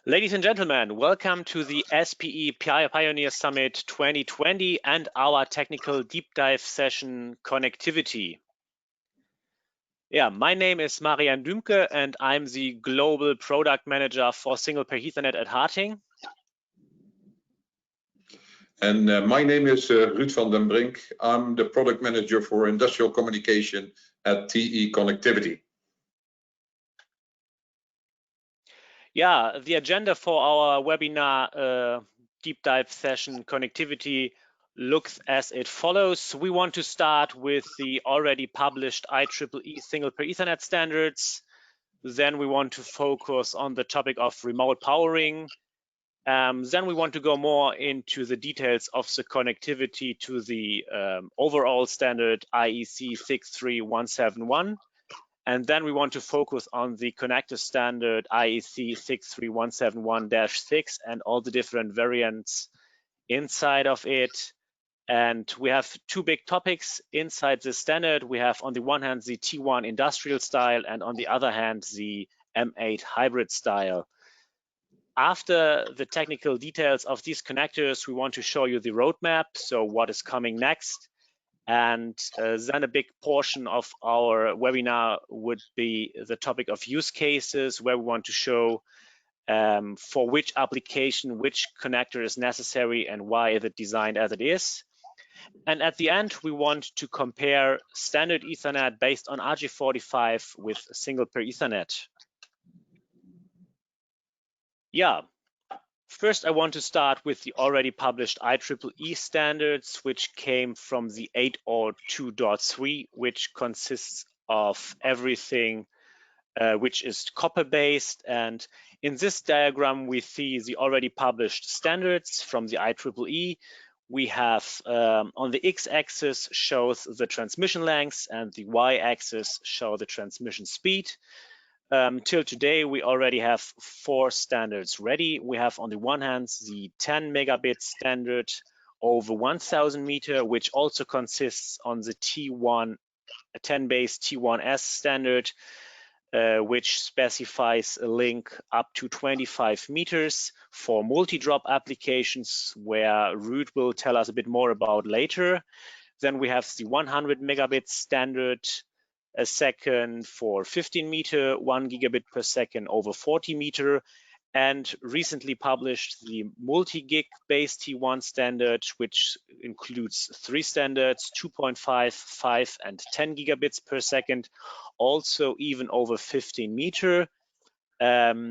Ladies and gentlemen, welcome to the SPE Pioneer Summit 2020 and our technical deep dive session, Connectivity. Yeah, my name is Marian Dümke and I'm the Global Product Manager for Single Pair Ethernet at Harting. And my name is Ruud van den Brink. I'm the Product Manager for Industrial Communication at TE Connectivity. Yeah, the agenda for our webinar deep dive session Connectivity looks as it follows. We want to start with the already published IEEE Single Pair Ethernet standards. Then we want to focus on the topic of remote powering. Then we want to go more into the details of the connectivity to the overall standard IEC 63171. And then we want to focus on the connector standard IEC 63171-6 and all the different variants inside of it. And we have two big topics inside the standard. We have on the one hand the T1 industrial style and on the other hand the M8 hybrid style. After the technical details of these connectors, we want to show you the roadmap, so what is coming next. And then a big portion of our webinar would be the topic of use cases, where we want to show for which application, which connector is necessary and why is it designed as it is. And at the end, we want to compare standard Ethernet based on RJ45 with single pair Ethernet. Yeah. First, I want to start with the already published IEEE standards, which came from the 802.3, which consists of everything which is copper-based. And in this diagram, we see the already published standards from the IEEE. We have on the x-axis shows the transmission lengths and the y-axis show the transmission speed. Till today, we already have 4 standards ready. We have on the one hand the 10 megabit standard over 1000 meter, which also consists on the T1 10 base T1S standard, which specifies a link up to 25 meters for multi-drop applications, where Ruud will tell us a bit more about later. Then we have the 100 megabit standard, a second for 15 meter, 1 gigabit per second over 40 meter, and recently published the multi-gig base T1 standard, which includes 3 standards, 2.5, 5, and 10 gigabits per second, also even over 15 meter. Yeah,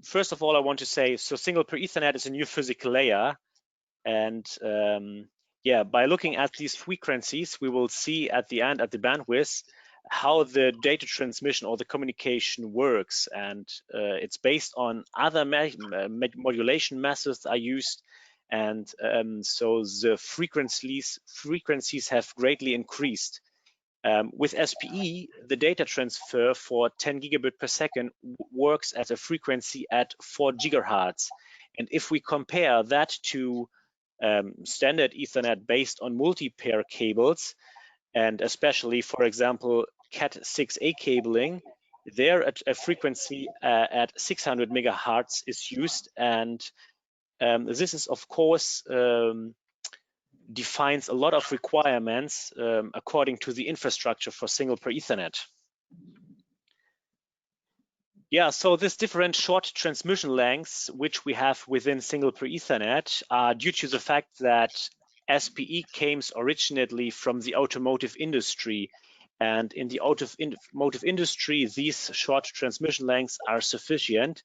first of all, I want to say, so single pair Ethernet is a new physical layer, and yeah, by looking at these frequencies, we will see at the end, at the bandwidth, how the data transmission or the communication works. And it's based on other modulation methods are used. And so the frequencies have greatly increased. With SPE, the data transfer for 10 gigabit per second works at a frequency at 4 gigahertz. And if we compare that to standard Ethernet based on multi-pair cables, and especially, for example, Cat6a cabling, there at a frequency at 600 megahertz is used, and this is, of course, defines a lot of requirements according to the infrastructure for single pair Ethernet. Yeah, so these different short transmission lengths, which we have within single pair Ethernet, are due to the fact that SPE came originally from the automotive industry. And in the automotive industry, these short transmission lengths are sufficient,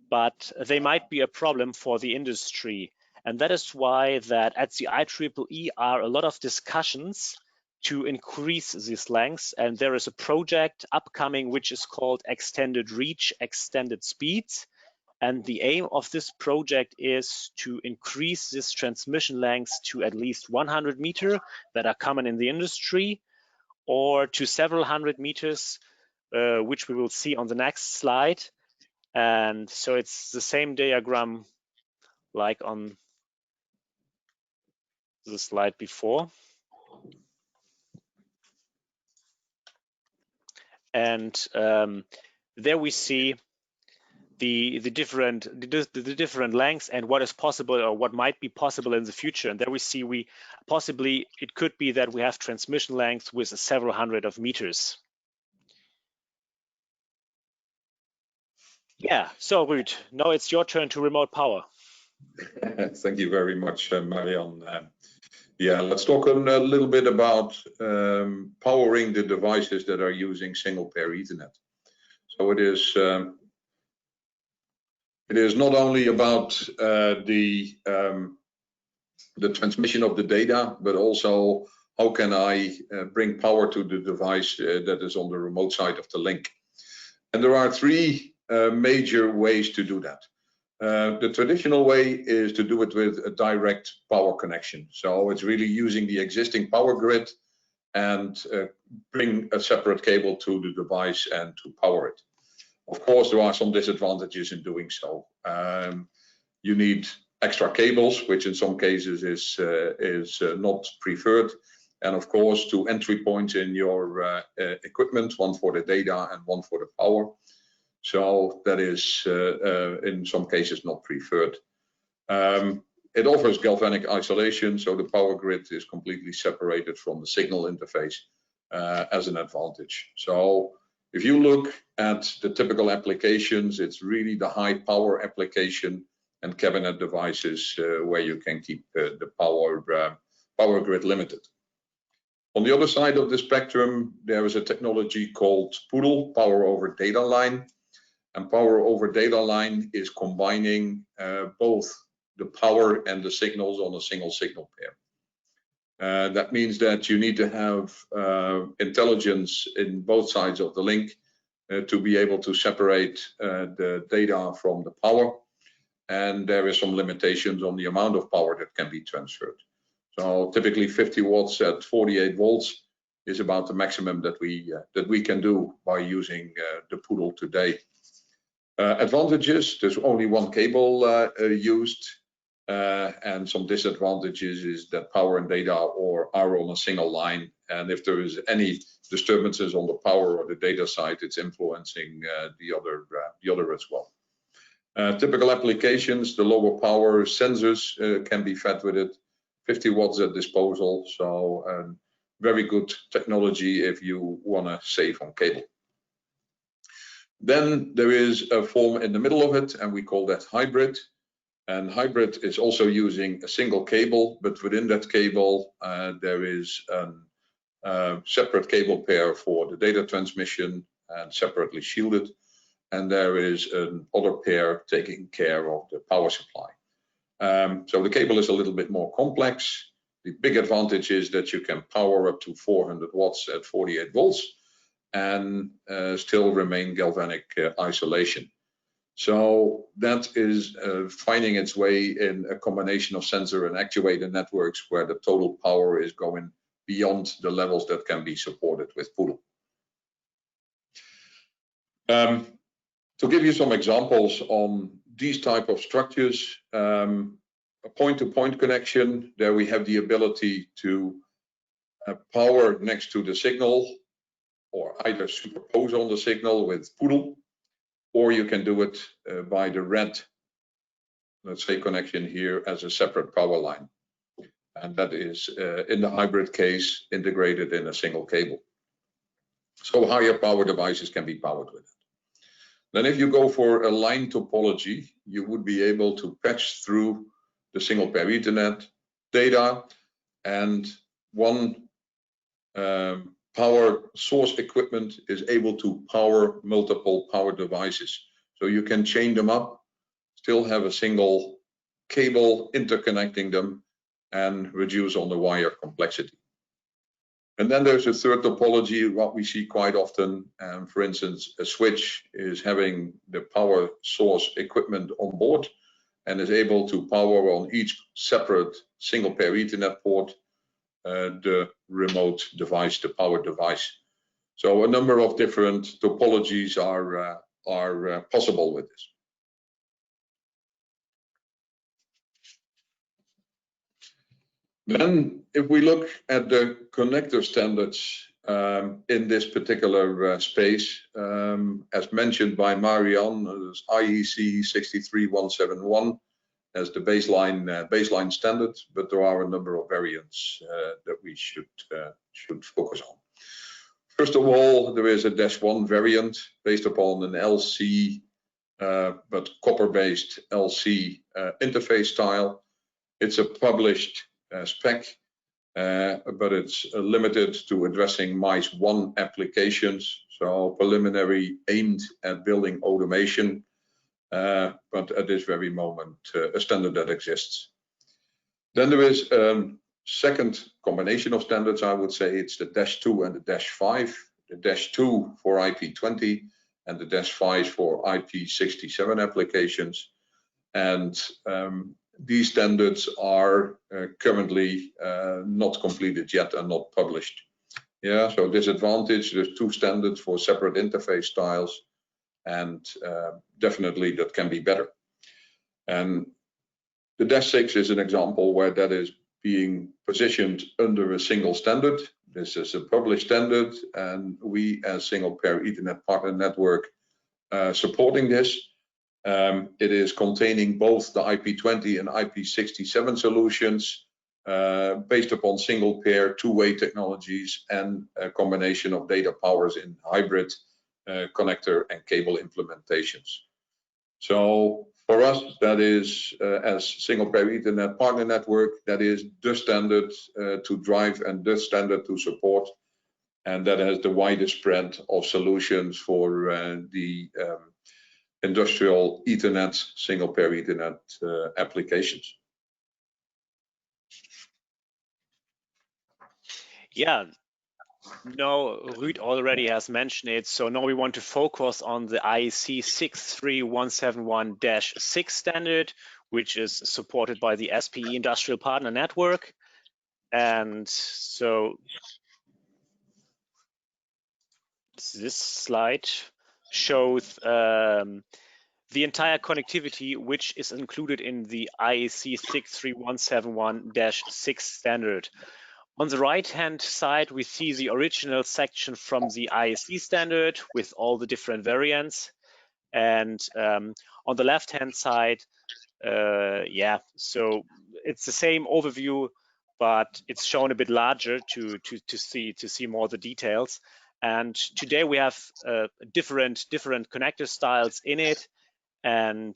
but they might be a problem for the industry. And that is why that at the IEEE are a lot of discussions to increase these lengths, and there is a project upcoming which is called Extended Reach, Extended Speeds, and the aim of this project is to increase this transmission lengths to at least 100 meters that are common in the industry, or to several hundred meters, which we will see on the next slide. And so it's the same diagram like on the slide before. And there we see the different lengths and what is possible or what might be possible in the future. And there we see possibly it could be that we have transmission lengths with several hundred of meters. Yeah, so Ruud, now it's your turn to remote power. Thank you very much, Marianne. Yeah, let's talk a little bit about powering the devices that are using single pair Ethernet. So it is not only about the transmission of the data, but also how can I bring power to the device that is on the remote side of the link. And there are three major ways to do that. The traditional way is to do it with a direct power connection. So it's really using the existing power grid and bring a separate cable to the device and to power it. Of course, there are some disadvantages in doing so. You need extra cables, which in some cases is not preferred. And of course, two entry points in your equipment, one for the data and one for the power. So that is in some cases not preferred. It offers galvanic isolation, so the power grid is completely separated from the signal interface as an advantage. So if you look at the typical applications, it's really the high power application and cabinet devices where you can keep the power grid limited. On the other side of the spectrum, there is a technology called PODL, power over data line. And power over data line is combining both the power and the signals on a single signal pair. That means that you need to have intelligence in both sides of the link to be able to separate the data from the power. And there is some limitations on the amount of power that can be transferred. So typically 50 watts at 48 volts is about the maximum that we can do by using the PODL today. Advantages, there's only one cable used, and some disadvantages is that power and data are on a single line, and if there is any disturbances on the power or the data side, it's influencing the other as well. Typical applications, the lower power sensors can be fed with it, 50 watts at disposal, so very good technology if you want to save on cable. Then there is a form in the middle of it, and we call that hybrid. And hybrid is also using a single cable, but within that cable, there is a separate cable pair for the data transmission and separately shielded. And there is another pair taking care of the power supply. So the cable is a little bit more complex. The big advantage is that you can power up to 400 watts at 48 volts. And still remain galvanic isolation. So that is finding its way in a combination of sensor and actuator networks where the total power is going beyond the levels that can be supported with PODL. To give you some examples on these type of structures, a point-to-point connection, there we have the ability to power next to the signal, or either superpose on the signal with PODL, or you can do it by the red, let's say, connection here as a separate power line. And that is, in the hybrid case, integrated in a single cable. So higher power devices can be powered with it. Then if you go for a line topology, you would be able to patch through the single pair Ethernet data and one power source equipment is able to power multiple power devices. So you can chain them up, still have a single cable interconnecting them, and reduce on the wire complexity. And then there's a third topology, what we see quite often. For instance, a switch is having the power source equipment on board and is able to power on each separate single pair Ethernet port the remote device, the power device. So a number of different topologies are possible with this. Then, if we look at the connector standards in this particular space. As mentioned by Marianne, there's IEEE 63171 as the baseline standard, but there are a number of variants that we should focus on. First of all, there is a -1 variant based upon an LC, but copper-based LC interface style. It's a published spec, but it's limited to addressing MICE 1 applications, so preliminary aimed at building automation, but at this very moment, a standard that exists. Then there is second combination of standards, I would say. It's the -2 and the -5. The -2 for IP20 and the -5 for IP67 applications. And these standards are currently not completed yet and not published. Yeah, so disadvantage, there's 2 standards for separate interface styles, and definitely that can be better. And the -6 is an example where that is being positioned under a single standard. This is a published standard, and we as Single Pair Ethernet Partner Network supporting this. It is containing both the IP20 and IP67 solutions based upon single pair two-way technologies and a combination of data powers in hybrid connector and cable implementations. So for us, that is, as Single Pair Ethernet Partner Network, that is the standard to drive and the standard to support. And that has the widest spread of solutions for the industrial Ethernet, Single Pair Ethernet applications. Yeah, no, Ruud already has mentioned it. So now we want to focus on the IEC 63171-6 standard, which is supported by the SPE Industrial Partner Network. And so this slide shows the entire connectivity which is included in the IEC 63171-6 standard. On the right-hand side, we see the original section from the IEC standard with all the different variants. And on the left-hand side, yeah, so it's the same overview, but it's shown a bit larger to see more the details. And today we have different connector styles in it. And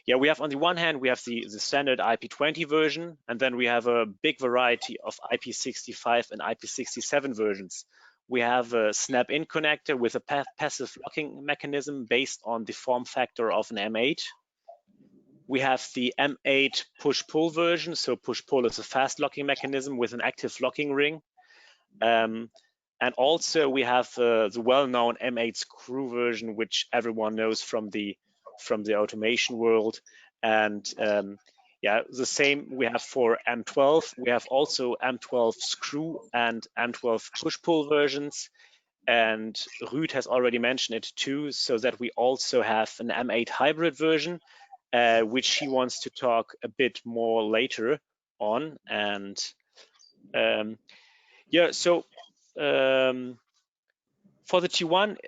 yeah, we have on the one hand, we have the standard IP20 version, and then we have a big variety of IP65 and IP67 versions. We have a snap-in connector with a passive locking mechanism based on the form factor of an M8. We have the M8 push-pull version. So push-pull is a fast locking mechanism with an active locking ring. And also we have the well-known M8 screw version, which everyone knows from the automation world. And yeah, the same we have for M12. We have also M12 screw and M12 push-pull versions. And Ruud has already mentioned it too, so that we also have an M8 hybrid version, which he wants to talk a bit more later on. And yeah, so for the T1,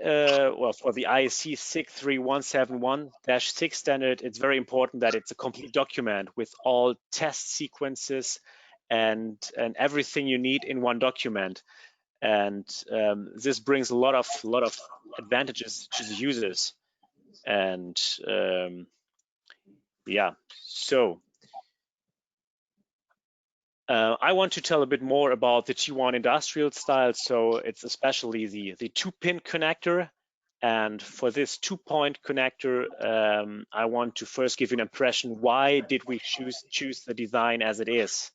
well, for the IEC 63171-6 standard, it's very important that it's a complete document with all test sequences and everything you need in one document. And this brings a lot of advantages to the users. And yeah, so I want to tell a bit more about the T1 industrial style. So it's especially the 2-pin connector. And for this 2-point connector, I want to first give you an impression, why did we choose the design as it is?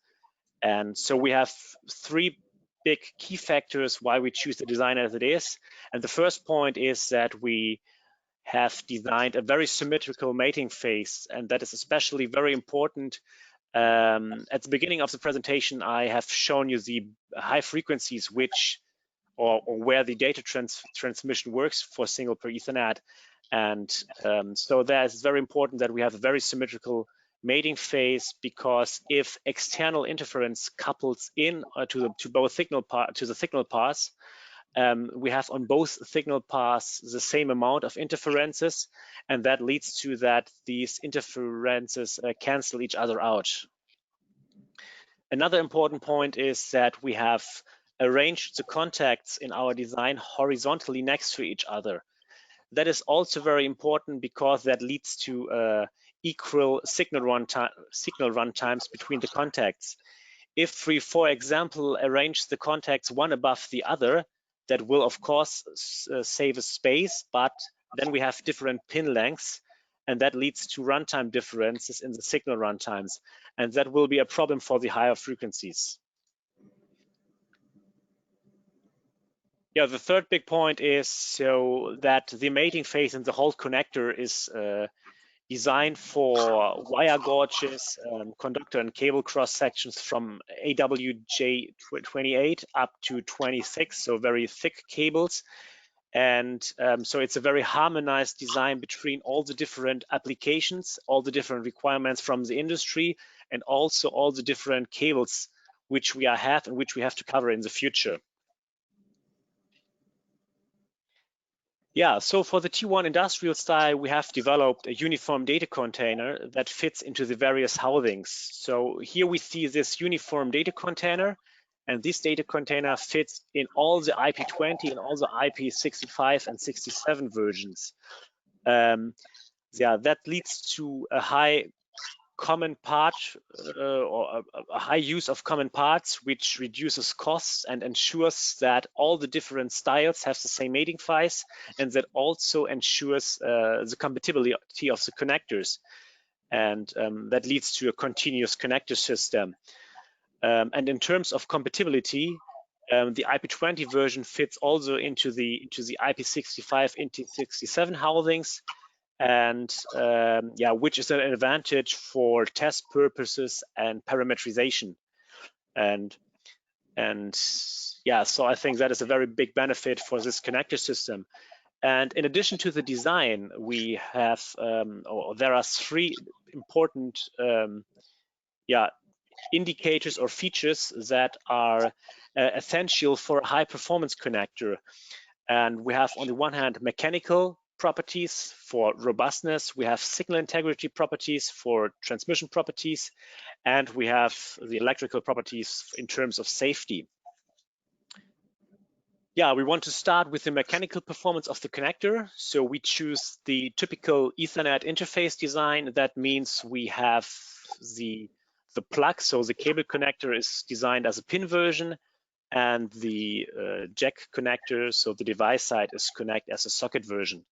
And so we have 3 big key factors why we choose the design as it is. And the first point is that we have designed a very symmetrical mating phase, and that is especially very important. At the beginning of the presentation, I have shown you the high frequencies which or where the data transmission works for Single Pair Ethernet. And so that is very important that we have a very symmetrical mating phase, because if external interference couples in to the signal paths, we have on both signal paths the same amount of interferences, and that leads to that these interferences cancel each other out. Another important point is that we have arranged the contacts in our design horizontally next to each other. That is also very important because that leads to equal signal run times between the contacts. If we, for example, arrange the contacts one above the other, that will of course save a space, but then we have different pin lengths, and that leads to runtime differences in the signal runtimes, and that will be a problem for the higher frequencies. Yeah, the third big point is so that the mating phase in the whole connector is designed for wire gauges, conductor and cable cross sections from AWJ28 up to 26, so very thick cables. And so it's a very harmonized design between all the different applications, all the different requirements from the industry, and also all the different cables which we have and which we have to cover in the future. Yeah, so for the T1 industrial style, we have developed a uniform data container that fits into the various housings. So here we see this uniform data container, and this data container fits in all the IP20 and all the IP65 and 67 versions. Yeah, that leads to a high common part or a high use of common parts, which reduces costs and ensures that all the different styles have the same mating phase, and that also ensures the compatibility of the connectors, and that leads to a continuous connector system. And in terms of compatibility, the IP20 version fits also into the IP65 into 67 housings, and yeah, which is an advantage for test purposes and parameterization. And yeah, so I think that is a very big benefit for this connector system. And in addition to the design, we have there are three important yeah, indicators or features that are essential for a high performance connector. And we have on the one hand mechanical properties for robustness, we have signal integrity properties for transmission properties, and we have the electrical properties in terms of safety. Yeah, we want to start with the mechanical performance of the connector. So we choose the typical Ethernet interface design. That means we have the plug, so the cable connector is designed as a pin version, and the jack connector, so the device side, is connected as a socket version.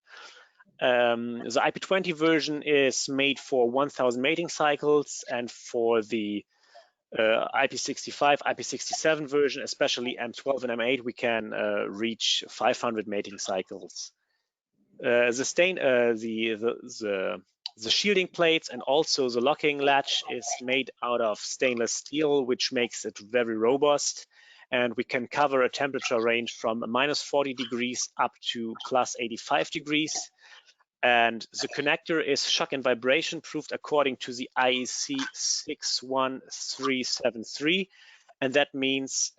The IP20 version is made for 1000 mating cycles, and for the IP65, IP67 version, especially M12 and M8, we can reach 500 mating cycles. The shielding plates and also the locking latch is made out of stainless steel, which makes it very robust. And we can cover a temperature range from -40 degrees up to +85 degrees. And the connector is shock and vibration proofed according to the IEEE 61373. And that means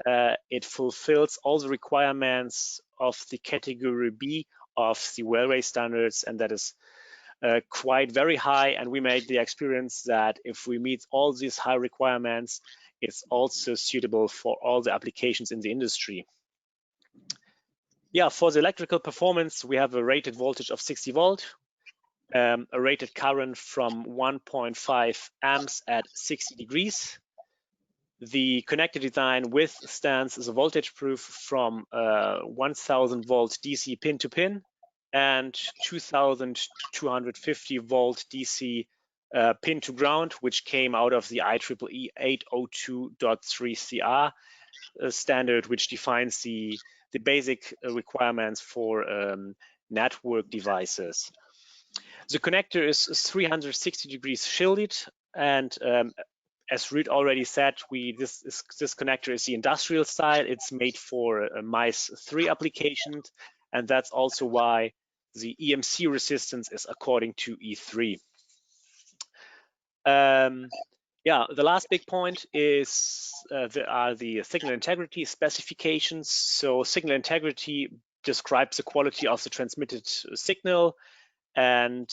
it fulfills all the requirements of the category B of the railway standards, and that is quite very high. And we made the experience that if we meet all these high requirements, it's also suitable for all the applications in the industry. Yeah, for the electrical performance, we have a rated voltage of 60 volt, a rated current from 1.5 amps at 60 degrees. The connector design withstands the voltage proof from 1000 volt DC pin to pin and 2250 volt DC pin to ground, which came out of the IEEE 802.3 CR standard, which defines the basic requirements for network devices. The connector is 360 degrees shielded, and as Ruud already said, this connector is the industrial style. It's made for MICE 3 applications, and that's also why the EMC resistance is according to E3. Yeah, the last big point is the signal integrity specifications. So signal integrity describes the quality of the transmitted signal, and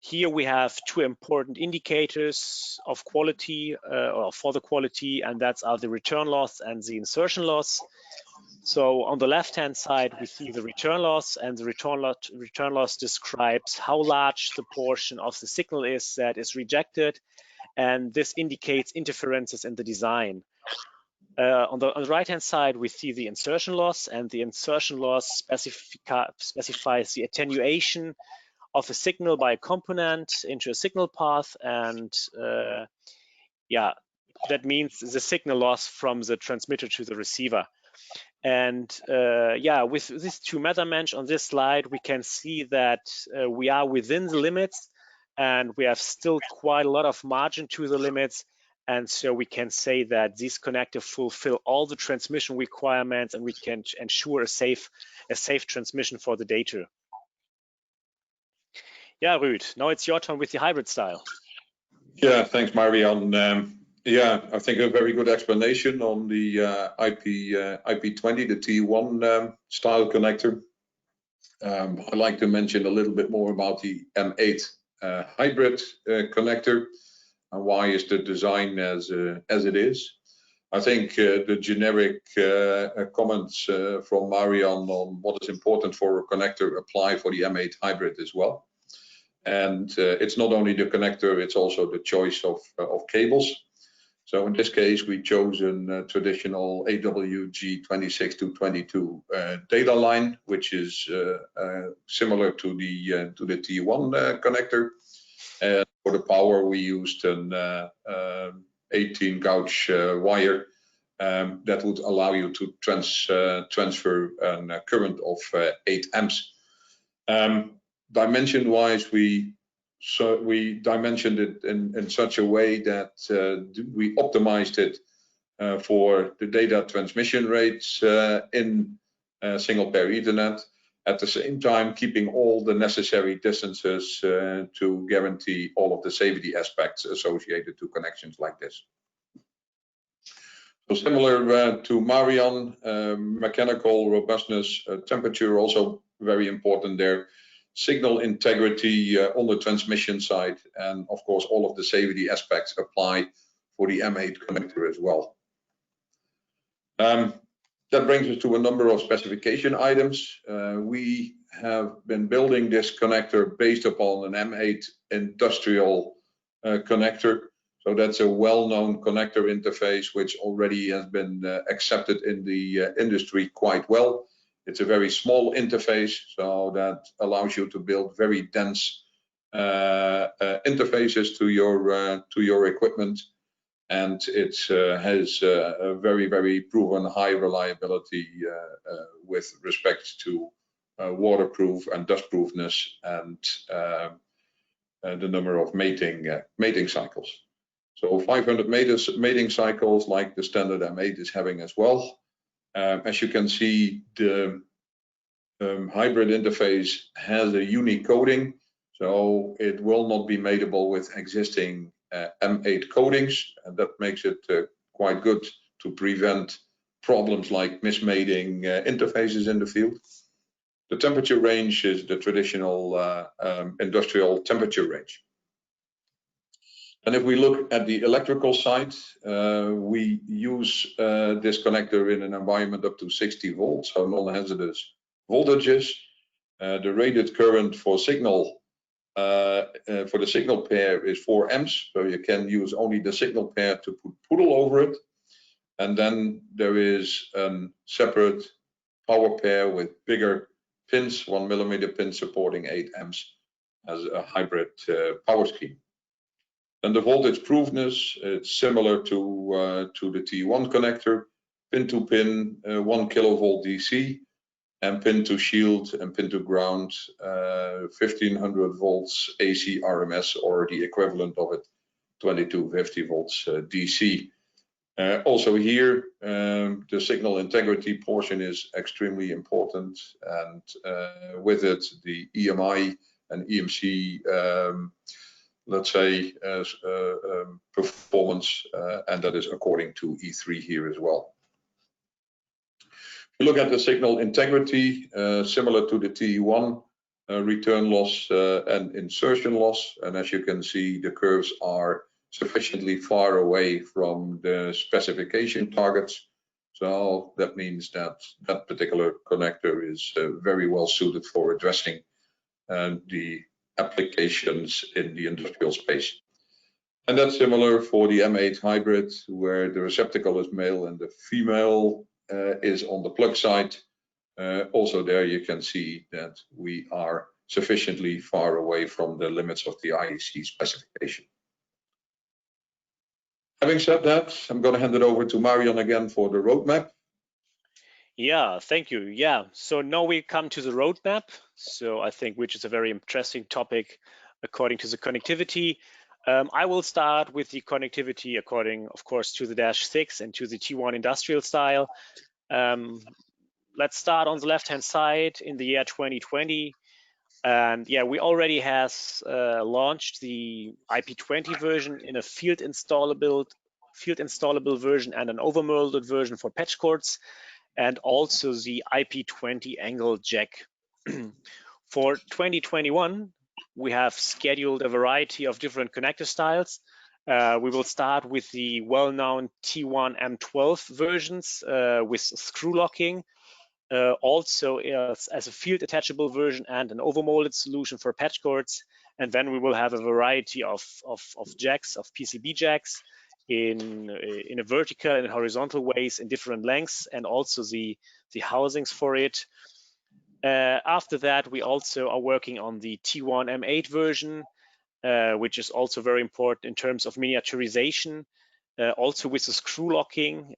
here we have two important indicators of quality or for the quality, and that's the return loss and the insertion loss. So on the left-hand side, we see the return loss, and the return loss describes how large the portion of the signal is that is rejected, and this indicates interferences in the design. On the right-hand side, we see the insertion loss, and the insertion loss specifies the attenuation of a signal by a component into a signal path, and yeah, that means the signal loss from the transmitter to the receiver. And yeah, with these two measurements on this slide, we can see that we are within the limits, and we have still quite a lot of margin to the limits. And so we can say that these connectors fulfill all the transmission requirements, and we can ensure a safe transmission for the data. Yeah, Ruud, now it's your turn with the hybrid style. Yeah, thanks, Marian. Yeah, I think a very good explanation on the IP20, the T1 style connector. I'd like to mention a little bit more about the M8 hybrid connector and why is the design as it is. I think the generic comments from Marian on what is important for a connector apply for the M8 hybrid as well. And it's not only the connector, it's also the choice of cables. So in this case, we chosen a traditional AWG26-22 data line, which is similar to the T1 connector. And for the power, we used an 18 gauge wire that would allow you to transfer a current of 8 amps. Dimension-wise, we dimensioned it in such a way that we optimized it for the data transmission rates in single pair Ethernet, at the same time keeping all the necessary distances to guarantee all of the safety aspects associated to connections like this. So similar to Marian, mechanical robustness, temperature also very important there. Signal integrity on the transmission side, and of course all of the safety aspects apply for the M8 connector as well. That brings us to a number of specification items. We have been building this connector based upon an M8 industrial connector. So that's a well-known connector interface which already has been accepted in the industry quite well. It's a very small interface, so that allows you to build very dense interfaces to your equipment, and it has a very, very proven high reliability with respect to waterproof and dustproofness and the number of mating cycles. So 500 mating cycles like the standard M8 is having as well. As you can see, the hybrid interface has a unique coding, so it will not be mateable with existing M8 codings, and that makes it quite good to prevent problems like mismating interfaces in the field. The temperature range is the traditional industrial temperature range. And if we look at the electrical side, we use this connector in an environment up to 60 volts, so non-hazardous voltages. The rated current for signal for the signal pair is 4 amps, so you can use only the signal pair to put PODL over it. And then there is a separate power pair with bigger pins, 1 millimeter pin supporting 8 amps as a hybrid power scheme. And the voltage proofness, it's similar to the T1 connector, pin to pin, 1 kilovolt DC, and pin to shield and pin to ground, 1500 volts AC RMS, or the equivalent of it, 2250 volts DC. Also here, the signal integrity portion is extremely important, and with it, the EMI and EMC let's say, performance, and that is according to E3 here as well. If you look at the signal integrity, similar to the TE1, return loss and insertion loss, and as you can see, the curves are sufficiently far away from the specification targets. So that means that that particular connector is very well suited for addressing the applications in the industrial space. And that's similar for the M8 hybrid, where the receptacle is male and the female is on the plug side. Also there you can see that we are sufficiently far away from the limits of the IEC specification. Having said that, I'm going to hand it over to Marion again for the roadmap. Yeah, thank you. Yeah, so now we come to the roadmap. So I think which is a very interesting topic according to the connectivity. I will start with the connectivity according, of course, to the -6 and to the T1 industrial style. Let's start on the left-hand side in the year 2020. And yeah, we already has launched the IP20 version in a field installable version and an overmolded version for patch cords, and also the IP20 angle jack. For 2021, we have scheduled a variety of different connector styles. We will start with the well-known T1 M12 versions with screw locking, also as a field attachable version and an overmolded solution for patch cords. And then we will have a variety of jacks, of PCB jacks in a vertical and horizontal ways in different lengths, and also the housings for it. After that, we also are working on the T1 M8 version, which is also very important in terms of miniaturization, also with the screw locking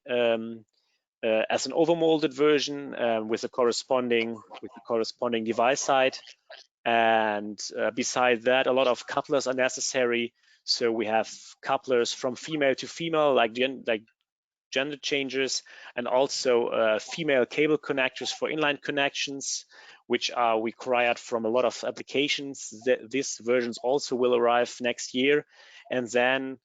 as an overmolded version with the corresponding device side. And beside that, a lot of couplers are necessary. So we have couplers from female to female, like gender changes, and also female cable connectors for inline connections, which are required from a lot of applications. These versions also will arrive next year. And then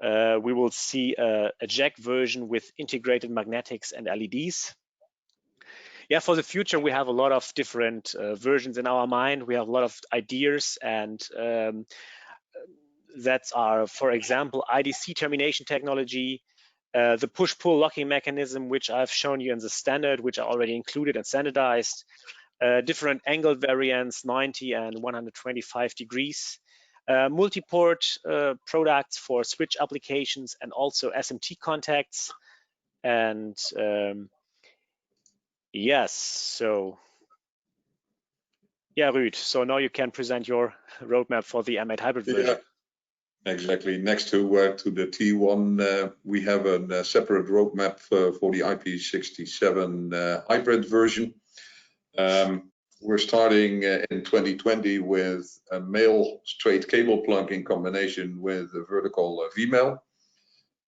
we will see a jack version with integrated magnetics and LEDs. Yeah, for the future, we have a lot of different versions in our mind. We have a lot of ideas, and that are, for example, IDC termination technology, the push-pull locking mechanism, which I've shown you in the standard, which are already included and standardized, different angle variants, 90 and 125 degrees, multi-port products for switch applications, and also SMT contacts. And yes, so yeah, Ruud, so now you can present your roadmap for the M8 hybrid version. Yeah, exactly. Next to the T1, we have a separate roadmap for the IP67 hybrid version. We're starting in 2020 with a male straight cable plug in combination with a vertical V-male.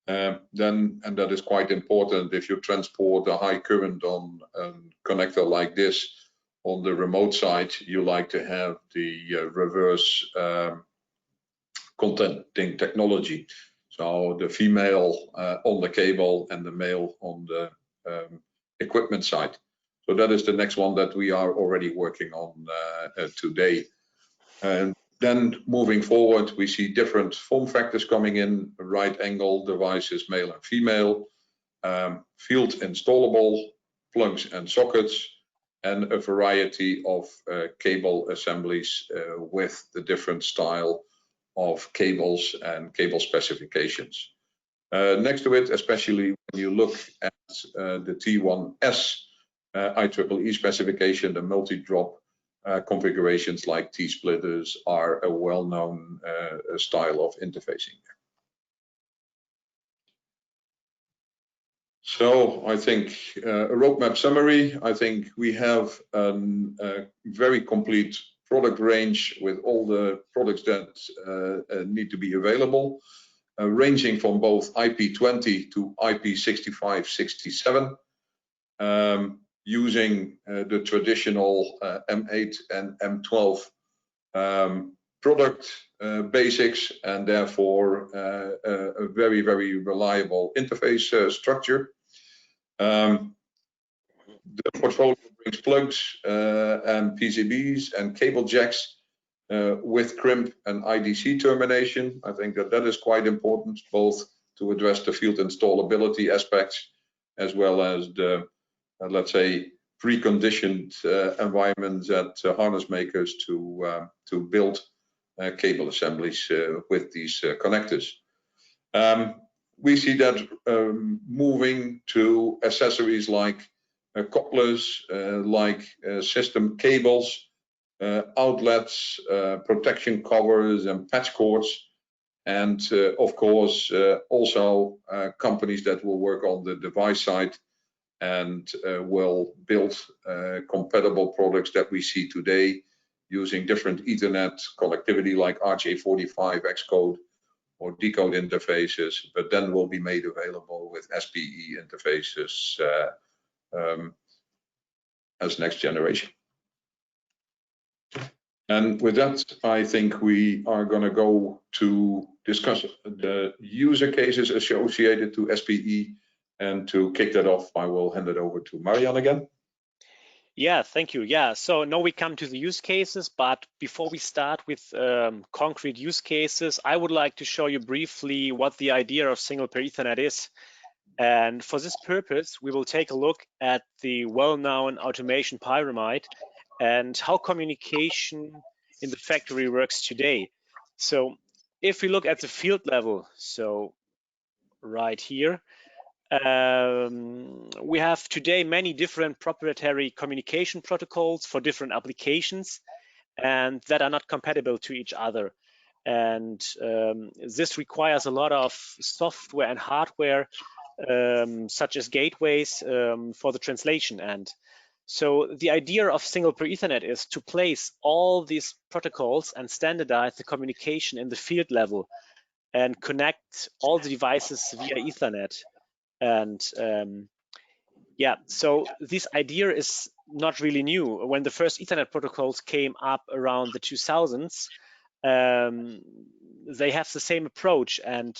And that is quite important if you transport a high current on a connector like this. On the remote side, you like to have the reverse contenting technology. So the female on the cable and the male on the equipment side. So that is the next one that we are already working on today. And then moving forward, we see different form factors coming in: right angle devices, male and female, field installable plugs and sockets, and a variety of cable assemblies with the different style of cables and cable specifications. Next to it, especially when you look at the T1S IEEE specification, the multi-drop configurations like T-splitters are a well-known style of interfacing. So I think a roadmap summary, I think we have a very complete product range with all the products that need to be available, ranging from both IP20 to IP65, 67, using the traditional M8 and M12 product basics, and therefore a very, very reliable interface structure. The portfolio brings plugs and PCBs and cable jacks with crimp and IDC termination. I think that is quite important, both to address the field installability aspects as well as the, let's say, preconditioned environments at harness makers to build cable assemblies with these connectors. We see that moving to accessories like couplers, like system cables, outlets, protection covers and patch cords, and of course also companies that will work on the device side and will build compatible products that we see today using different Ethernet connectivity like RJ45 Xcode or decode interfaces, but then will be made available with SPE interfaces as next generation. And with that, I think we are going to go to discuss the user cases associated to SPE. And to kick that off, I will hand it over to Marian again. Yeah, thank you. Yeah, so now we come to the use cases, but before we start with concrete use cases, I would like to show you briefly what the idea of single pair Ethernet is. And for this purpose, we will take a look at the well-known automation pyramid and how communication in the factory works today. So if we look at the field level, so right here, we have today many different proprietary communication protocols for different applications and that are not compatible to each other. And this requires a lot of software and hardware, such as gateways for the translation end. So the idea of single pair Ethernet is to place all these protocols and standardize the communication in the field level and connect all the devices via Ethernet. And yeah, so this idea is not really new. When the first Ethernet protocols came up around the 2000s, they have the same approach. And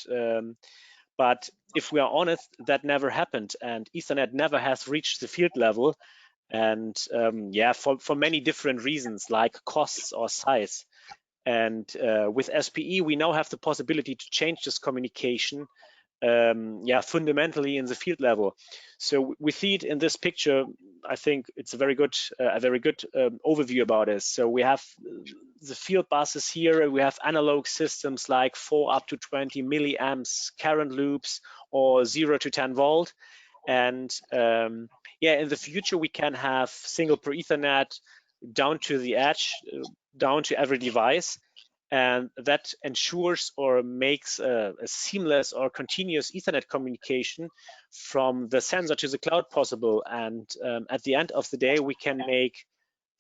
but if we are honest, that never happened, and Ethernet never has reached the field level. And yeah, for many different reasons like costs or size. And with SPE, we now have the possibility to change this communication yeah, fundamentally in the field level. So we see it in this picture. I think it's a very good overview about it. So we have the field buses here. We have analog systems like 4 up to 20 milliamps current loops or 0 to 10 volt. And yeah, in the future we can have single pair Ethernet down to the edge, down to every device. And that ensures or makes a seamless or continuous Ethernet communication from the sensor to the cloud possible. And at the end of the day, we can make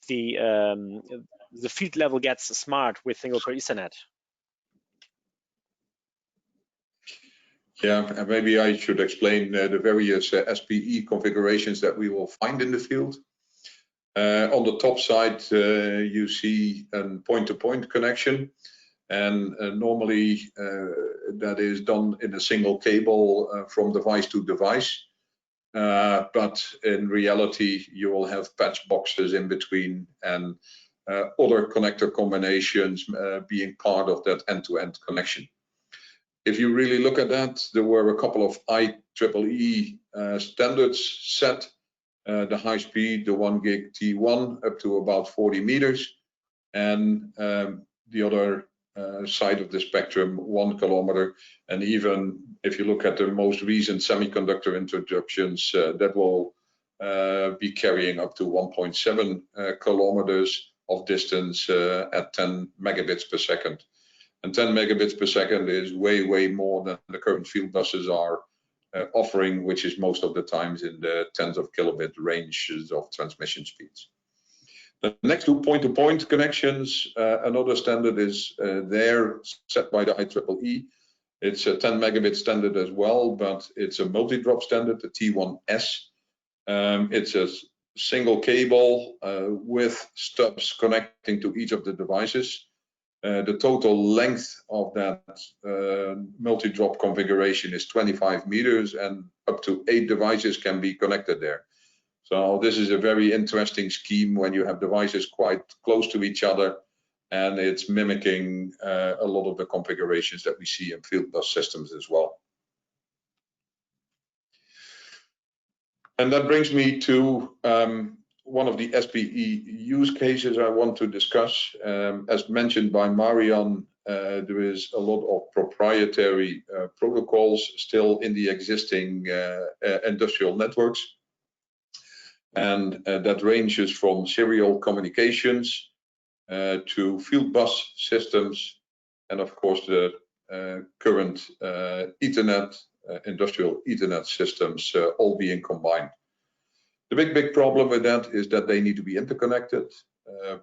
the field level gets smart with single pair Ethernet. Yeah, and maybe I should explain the various SPE configurations that we will find in the field. On the top side, you see a point-to-point connection, and normally that is done in a single cable from device to device. But in reality, you will have patch boxes in between and other connector combinations being part of that end-to-end connection. If you really look at that, there were a couple of IEEE standards set. The high speed, the 1 gig T1 up to about 40 meters, and the other side of the spectrum, 1 kilometer. And even if you look at the most recent semiconductor introductions, that will be carrying up to 1.7 kilometers of distance at 10 megabits per second. And 10 megabits per second is way more than the current field buses are offering, which is most of the times in the tens of kilobit ranges of transmission speeds. The next two point-to-point connections, another standard is there set by the IEEE. It's a 10 megabit standard as well, but it's a multi-drop standard, the T1S. It's a single cable with stubs connecting to each of the devices. The total length of that multi-drop configuration is 25 meters, and up to 8 devices can be connected there. So this is a very interesting scheme when you have devices quite close to each other, and it's mimicking a lot of the configurations that we see in field bus systems as well. And that brings me to one of the SPE use cases I want to discuss. As mentioned by Marian, there is a lot of proprietary protocols still in the existing industrial networks. And that ranges from serial communications to field bus systems, and of course the current Ethernet, industrial Ethernet systems all being combined. The big problem with that is that they need to be interconnected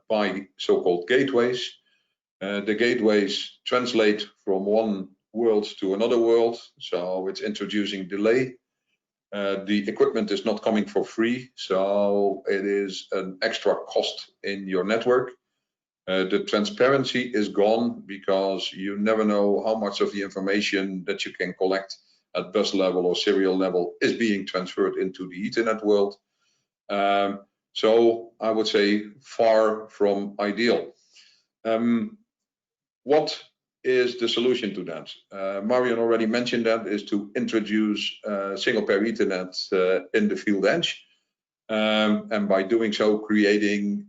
by so-called gateways. The gateways translate from one world to another world, so it's introducing delay. The equipment is not coming for free, so it is an extra cost in your network. The transparency is gone because you never know how much of the information that you can collect at bus level or serial level is being transferred into the Ethernet world. So I would say far from ideal. What is the solution to that? Marian already mentioned that is to introduce single pair Ethernet in the field edge, and by doing so creating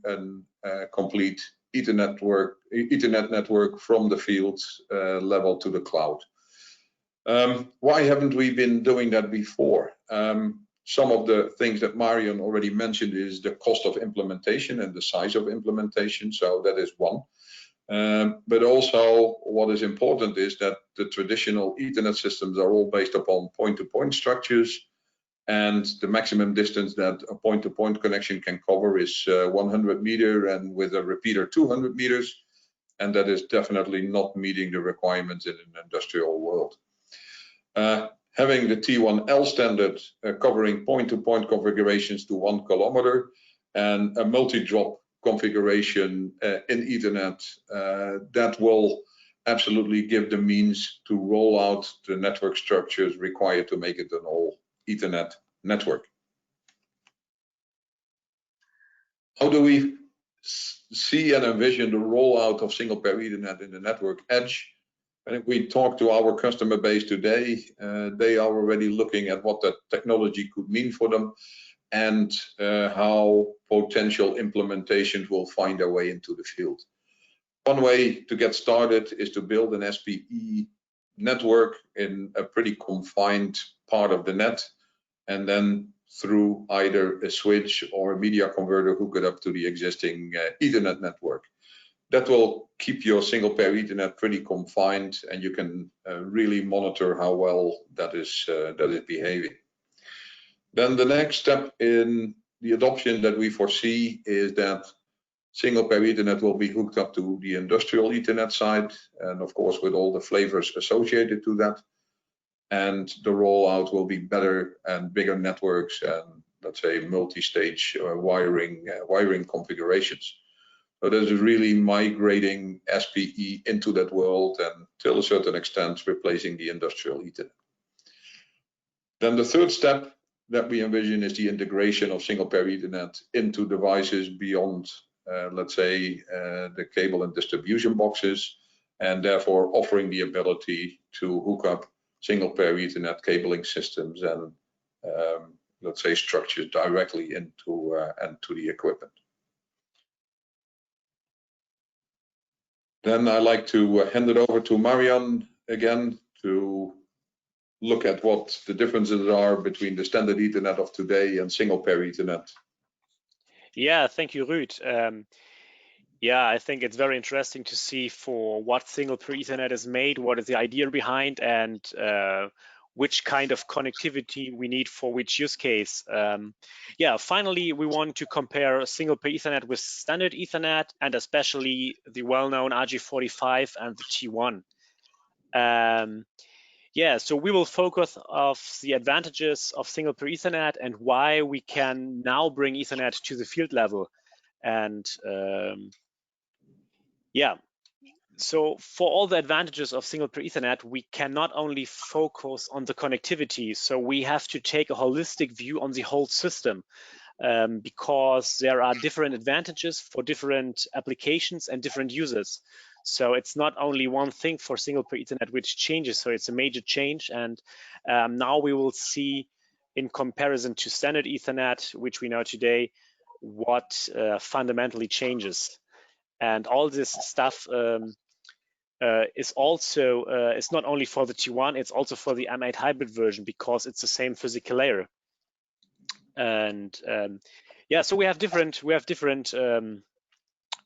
a complete Ethernet network from the field level to the cloud. Why haven't we been doing that before? Some of the things that Marian already mentioned is the cost of implementation and the size of implementation, so that is one. But also what is important is that the traditional Ethernet systems are all based upon point-to-point structures, and the maximum distance that a point-to-point connection can cover is 100 meters, and with a repeater 200 meters, and that is definitely not meeting the requirements in an industrial world. Having the T1L standard covering point-to-point configurations to 1 kilometer and a multi-drop configuration in Ethernet, that will absolutely give the means to roll out the network structures required to make it an all Ethernet network. How do we see and envision the rollout of single pair Ethernet in the network edge? And if we talk to our customer base today, they are already looking at what that technology could mean for them, and how potential implementations will find their way into the field. One way to get started is to build an SPE network in a pretty confined part of the net, and then through either a switch or a media converter hook it up to the existing Ethernet network. That will keep your single pair Ethernet pretty confined, and you can really monitor how well that is behaving. Then the next step in the adoption that we foresee is that single pair Ethernet will be hooked up to the industrial Ethernet side, and of course with all the flavors associated to that. And the rollout will be better and bigger networks and, let's say, multi-stage wiring configurations. So this is really migrating SPE into that world, and till a certain extent replacing the industrial Ethernet. Then the third step that we envision is the integration of single pair Ethernet into devices beyond, let's say, the cable and distribution boxes, and therefore offering the ability to hook up single pair Ethernet cabling systems and, let's say, structures directly into the equipment. Then I'd like to hand it over to Marian again to look at what the differences are between the standard Ethernet of today and single pair Ethernet. Yeah, thank you, Ruud. Yeah, I think it's very interesting to see for what single pair Ethernet is made, what is the idea behind, and which kind of connectivity we need for which use case. Yeah, finally, we want to compare single pair Ethernet with standard Ethernet, and especially the well-known RJ45 and the T1. Yeah, so we will focus on the advantages of single pair Ethernet and why we can now bring Ethernet to the field level. And yeah, So for all the advantages of single pair Ethernet, we can not only focus on the connectivity, so we have to take a holistic view on the whole system, because there are different advantages for different applications and different users. So it's not only one thing for single pair Ethernet which changes, so it's a major change. And now we will see, in comparison to standard Ethernet, which we know today, what fundamentally changes. And all this stuff is also it's not only for the T1, it's also for the M8 hybrid version, because it's the same physical layer. And yeah, so we have different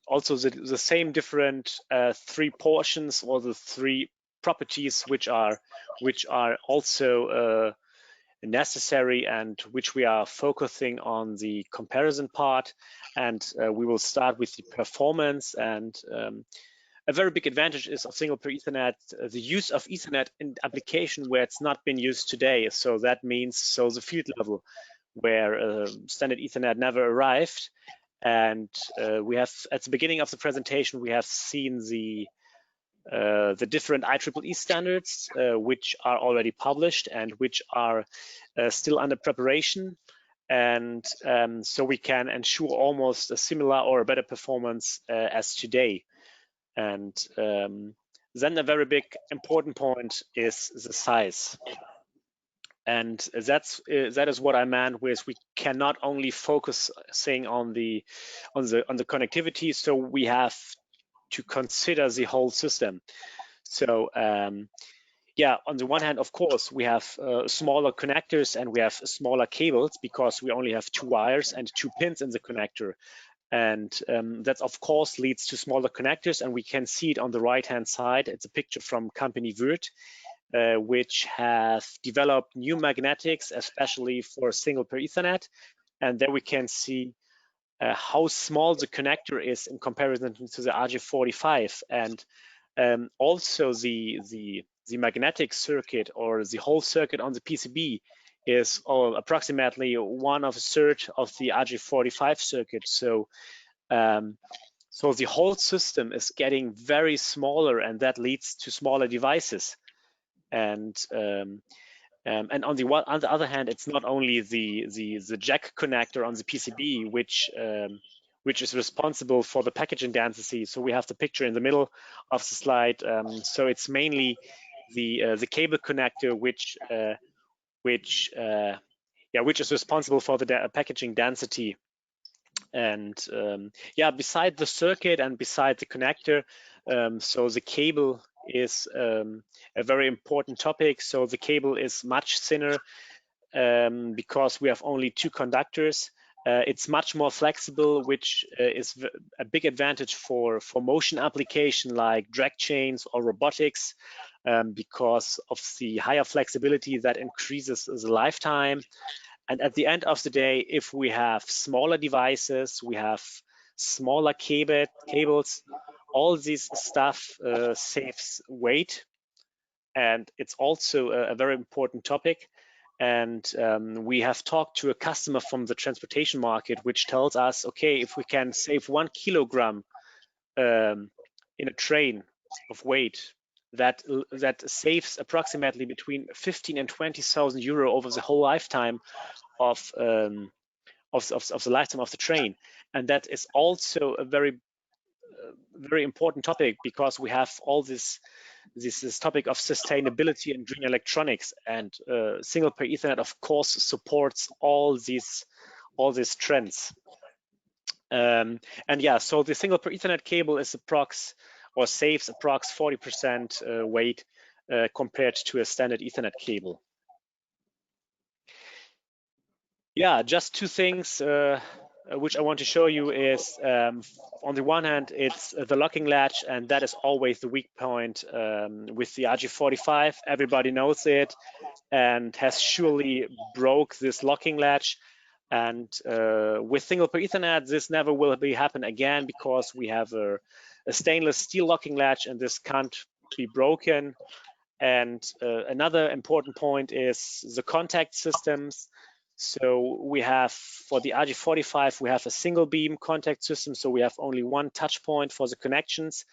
also the same different three portions, or the three properties which are also necessary, and which we are focusing on the comparison part. And we will start with the performance. And a very big advantage is of single pair Ethernet, the use of Ethernet in application where it's not been used today. So that means the field level where standard Ethernet never arrived. And we have, at the beginning of the presentation, we have seen the different IEEE standards, which are already published and which are still under preparation. And so we can ensure almost a similar or a better performance as today. And then a very big important point is the size. And that is what I meant with, we cannot only focusing on the connectivity, so we have to consider the whole system. So yeah, on the one hand, of course, we have smaller connectors and we have smaller cables, because we only have 2 wires and 2 pins in the connector. And that, of course, leads to smaller connectors. And we can see it on the right-hand side. It's a picture from company Würth, which have developed new magnetics, especially for single pair Ethernet. And there we can see how small the connector is in comparison to the RJ45. And also the magnetic circuit, or the whole circuit on the PCB, is approximately 1/3 of the RJ45 circuit. So so the whole system is getting very smaller, and that leads to smaller devices. And on the other hand, it's not only the jack connector on the PCB which is responsible for the packaging density. So we have the picture in the middle of the slide. So it's mainly the cable connector which is responsible for the packaging density. And yeah, beside the circuit and beside the connector, so the cable is a very important topic. So the cable is much thinner because we have only 2 conductors. It's much more flexible, which is a big advantage for motion application like drag chains or robotics, because of the higher flexibility that increases the lifetime. And at the end of the day, if we have smaller devices, we have smaller cables, all this stuff saves weight. And it's also a very important topic. And we have talked to a customer from the transportation market, which tells us, okay, if we can save 1 kilogram in a train of weight, that saves approximately between 15 and 20,000 euro over the whole lifetime of the lifetime of the train. And that is also a very important topic, because we have all this topic of sustainability and green electronics, and single pair Ethernet, of course, supports all these trends. And yeah, so the single pair Ethernet cable is saves approx 40% weight compared to a standard Ethernet cable. Yeah, just 2 things which I want to show you is, on the one hand, it's the locking latch, and that is always the weak point with the RJ45. Everybody knows it and has surely broke this locking latch. And with single pair Ethernet, this never will happen again, because we have a stainless steel locking latch, and this can't be broken. And another important point is the contact systems. So we have, for the RJ45, we have a single beam contact system. So we have only 1 touch point for the connections.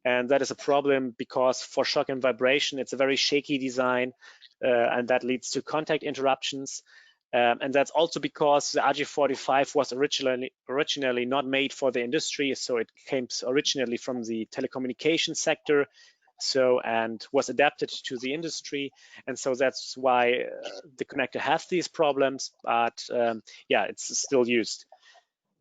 And that is a problem because for shock and vibration, it's a very shaky design, and that leads to contact interruptions. And that's also because the RJ45 was originally not made for the industry, so it came originally from the telecommunications sector, and was adapted to the industry, and so that's why the connector has these problems. But yeah, it's still used.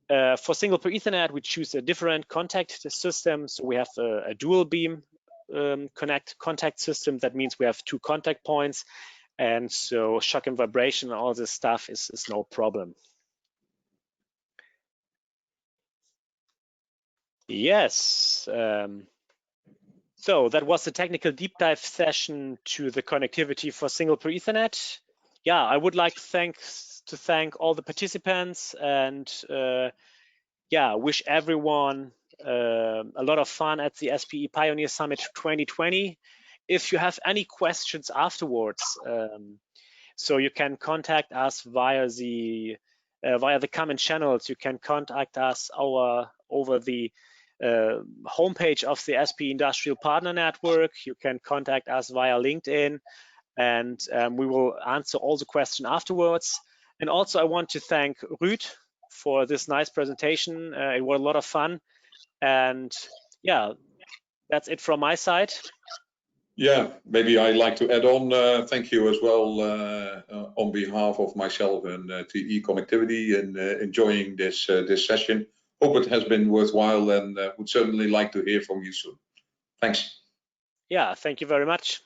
For single per Ethernet, we choose a different contact system. So we have a dual beam contact system. That means we have 2 contact points. And so shock and vibration and all this stuff is no problem. Yes. So that was the technical deep dive session to the connectivity for single per Ethernet. Yeah, I would like to thank all the participants and yeah, wish everyone a lot of fun at the SPE Pioneer Summit 2020. If you have any questions afterwards, so you can contact us via the common channels. You can contact us over the homepage of the SPE Industrial Partner Network. You can contact us via LinkedIn, and we will answer all the questions afterwards. And also, I want to thank Ruud for this nice presentation. It was a lot of fun. And yeah, that's it from my side. Yeah, maybe I'd like to add on, thank you as well on behalf of myself and TE Connectivity and enjoying this session. Hope it has been worthwhile and would certainly like to hear from you soon. Thanks. Yeah, thank you very much.